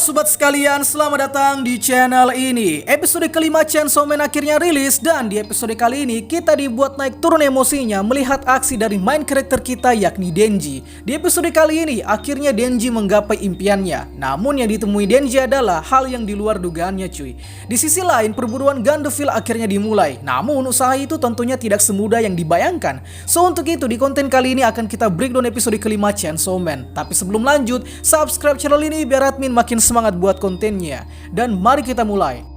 sobat sekalian, selamat datang di channel ini. Episode kelima Chainsaw Man akhirnya rilis, dan di episode kali ini kita dibuat naik turun emosinya melihat aksi dari main karakter kita yakni Denji. Di episode kali ini akhirnya Denji menggapai impiannya. Namun yang ditemui Denji adalah hal yang di luar dugaannya cuy. Di sisi lain perburuan Gandeville akhirnya dimulai. Namun usaha itu tentunya tidak semudah yang dibayangkan. So untuk itu di konten kali ini akan kita breakdown episode kelima Chainsaw Man. Tapi sebelum lanjut, subscribe channel ini biar admin makin semangat buat kontennya. Dan mari kita mulai.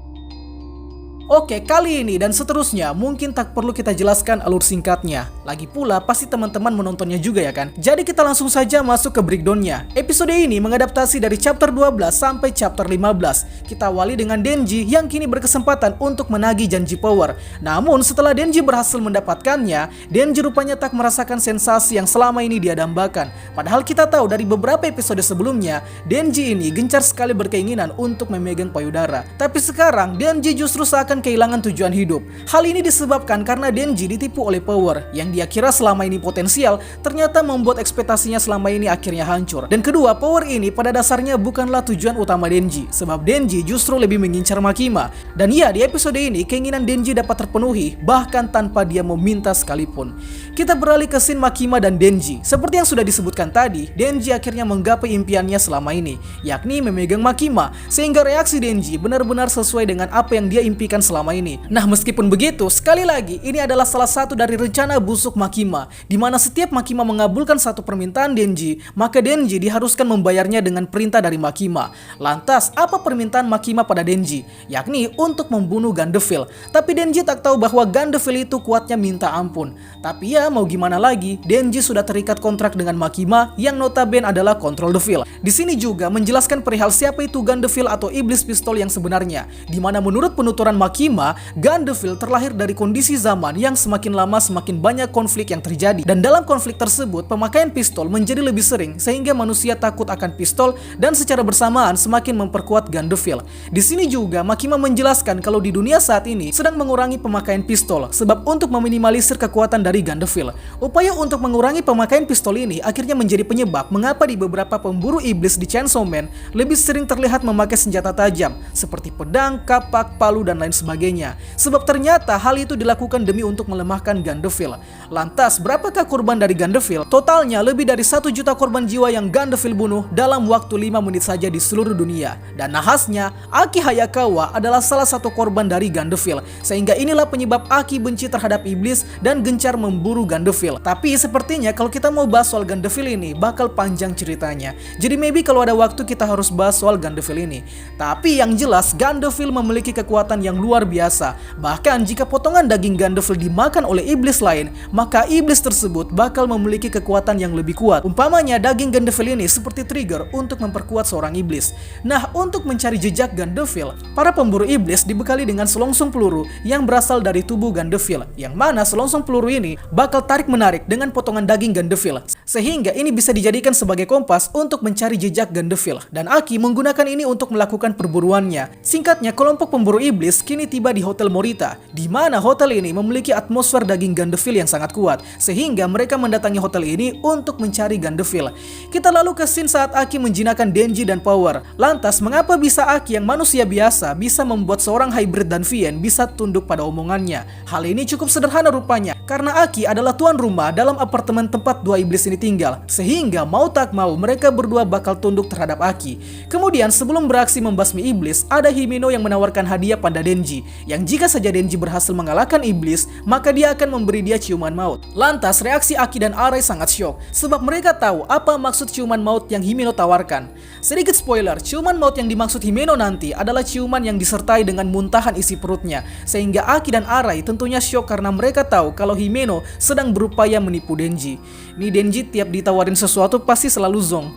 Oke, kali ini dan seterusnya mungkin tak perlu kita jelaskan alur singkatnya. Lagi pula pasti teman-teman menontonnya juga ya kan. Jadi kita langsung saja masuk ke breakdownnya. Episode ini mengadaptasi dari chapter 12 sampai chapter 15. Kita awali dengan Denji yang kini berkesempatan untuk menagih janji power. Namun setelah Denji berhasil mendapatkannya, Denji rupanya tak merasakan sensasi yang selama ini dia dambakan. Padahal kita tahu dari beberapa episode sebelumnya, Denji ini gencar sekali berkeinginan untuk memegang payudara. Tapi sekarang Denji justru seakan kehilangan tujuan hidup. Hal ini disebabkan karena Denji ditipu oleh power yang dia kira selama ini potensial, ternyata membuat ekspektasinya selama ini akhirnya hancur. Dan kedua, power ini pada dasarnya bukanlah tujuan utama Denji, sebab Denji justru lebih mengincar Makima. Dan ya, di episode ini keinginan Denji dapat terpenuhi bahkan tanpa dia meminta sekalipun. Kita beralih ke scene Makima dan Denji. Seperti yang sudah disebutkan tadi, Denji akhirnya menggapai impiannya selama ini, yakni memegang Makima, sehingga reaksi Denji benar-benar sesuai dengan apa yang dia impikan selama ini. Nah, meskipun begitu, sekali lagi ini adalah salah satu dari rencana busuk Makima, di mana setiap Makima mengabulkan satu permintaan Denji, maka Denji diharuskan membayarnya dengan perintah dari Makima. Lantas, apa permintaan Makima pada Denji? Yakni untuk membunuh Gandeville. Tapi Denji tak tahu bahwa Gandeville itu kuatnya minta ampun. Tapi ya, mau gimana lagi, Denji sudah terikat kontrak dengan Makima yang notabene adalah Control Deville. Di sini juga menjelaskan perihal siapa itu Gandeville atau iblis pistol yang sebenarnya, di mana menurut penuturan Makima, Gandeville terlahir dari kondisi zaman yang semakin lama semakin banyak konflik yang terjadi, dan dalam konflik tersebut pemakaian pistol menjadi lebih sering sehingga manusia takut akan pistol dan secara bersamaan semakin memperkuat Gandeville. Di sini juga Makima menjelaskan kalau di dunia saat ini sedang mengurangi pemakaian pistol sebab untuk meminimalisir kekuatan dari Gandeville. Upaya untuk mengurangi pemakaian pistol ini akhirnya menjadi penyebab mengapa di beberapa pemburu iblis di Chainsaw Man lebih sering terlihat memakai senjata tajam seperti pedang, kapak, palu dan lain sebagainya. Sebab ternyata hal itu dilakukan demi untuk melemahkan Gandeville. Lantas, berapakah korban dari Gandeville? Totalnya lebih dari 1 juta korban jiwa yang Gandeville bunuh dalam waktu 5 menit saja di seluruh dunia. Dan nahasnya, Aki Hayakawa adalah salah satu korban dari Gandeville. Sehingga inilah penyebab Aki benci terhadap iblis dan gencar memburu Gandeville. Tapi sepertinya kalau kita mau bahas soal Gandeville ini bakal panjang ceritanya. Jadi maybe kalau ada waktu kita harus bahas soal Gandeville ini. Tapi yang jelas Gandeville memiliki kekuatan yang luar biasa. Bahkan jika potongan daging Gandeville dimakan oleh iblis lain, maka iblis tersebut bakal memiliki kekuatan yang lebih kuat. Umpamanya daging Gandeville ini seperti trigger untuk memperkuat seorang iblis. Nah, untuk mencari jejak Gandeville, para pemburu iblis dibekali dengan selongsong peluru yang berasal dari tubuh Gandeville, yang mana selongsong peluru ini bakal tarik-menarik dengan potongan daging Gandeville, sehingga ini bisa dijadikan sebagai kompas untuk mencari jejak Gandeville. Dan Aki menggunakan ini untuk melakukan perburuannya. Singkatnya, kelompok pemburu iblis kini tiba di Hotel Morita, di mana hotel ini memiliki atmosfer daging Gandeville yang sangat kuat, sehingga mereka mendatangi hotel ini untuk mencari Gandeville. Kita lalu ke scene saat Aki menjinakkan Denji dan Power. Lantas, mengapa bisa Aki yang manusia biasa bisa membuat seorang hybrid dan Vien bisa tunduk pada omongannya? Hal ini cukup sederhana rupanya, karena Aki adalah tuan rumah dalam apartemen tempat dua iblis ini tinggal, sehingga mau tak mau mereka berdua bakal tunduk terhadap Aki. Kemudian sebelum beraksi membasmi iblis, ada Himeno yang menawarkan hadiah pada Denji, yang jika saja Denji berhasil mengalahkan iblis, maka dia akan memberi dia ciuman maut. Lantas reaksi Aki dan Arai sangat syok, sebab mereka tahu apa maksud ciuman maut yang Himeno tawarkan. Sedikit spoiler, ciuman maut yang dimaksud Himeno nanti adalah ciuman yang disertai dengan muntahan isi perutnya, sehingga Aki dan Arai tentunya syok karena mereka tahu kalau Himeno sedang berupaya menipu Denji. Nih Denji tiap ditawarin sesuatu pasti selalu zong.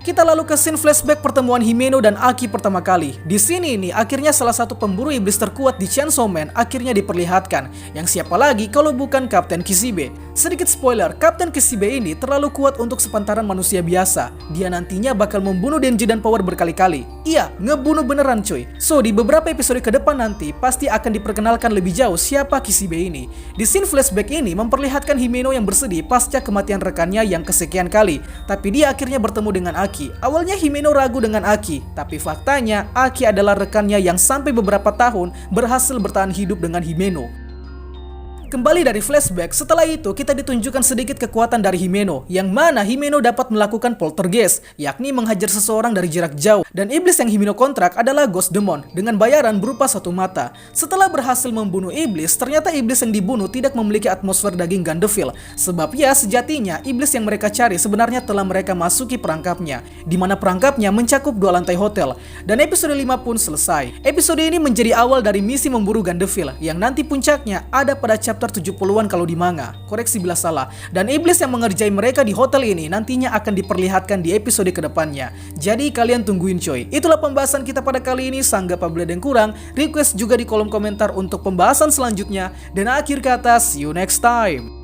Kita lalu ke scene flashback pertemuan Himeno dan Aki pertama kali. Di sini nih akhirnya salah satu pemburu iblis terkuat di Chainsaw Man akhirnya diperlihatkan. Yang siapa lagi kalau bukan Kapten Kishibe. Sedikit spoiler, Kapten Kishibe ini terlalu kuat untuk sepantaran manusia biasa. Dia nantinya bakal membunuh Denji dan Power berkali-kali. Iya, ngebunuh beneran cuy. So, di beberapa episode ke depan nanti, pasti akan diperkenalkan lebih jauh siapa Kishibe ini. Di scene flashback ini memperlihatkan Himeno yang bersedih pasca kematian rekannya yang kesekian kali. Tapi dia akhirnya bertemu dengan Aki. Awalnya Himeno ragu dengan Aki, tapi faktanya Aki adalah rekannya yang sampai beberapa tahun berhasil bertahan hidup dengan Himeno. Kembali dari flashback, setelah itu kita ditunjukkan sedikit kekuatan dari Himeno, yang mana Himeno dapat melakukan poltergeist, yakni menghajar seseorang dari jarak jauh, dan iblis yang Himeno kontrak adalah Ghost Demon, dengan bayaran berupa satu mata. Setelah berhasil membunuh iblis, ternyata iblis yang dibunuh tidak memiliki atmosfer daging Gandeville, sebab ya sejatinya iblis yang mereka cari sebenarnya telah mereka masuki perangkapnya, di mana perangkapnya mencakup 2 lantai hotel, dan episode 5 pun selesai. Episode ini menjadi awal dari misi memburu Gandeville, yang nanti puncaknya ada pada chapter 70-an kalau di manga, koreksi bila salah. Dan iblis yang mengerjai mereka di hotel ini nantinya akan diperlihatkan di episode kedepannya. Jadi kalian tungguin coy. Itulah pembahasan kita pada kali ini. Sanggap apabila ada yang kurang, request juga di kolom komentar untuk pembahasan selanjutnya. Dan akhir kata, see you next time.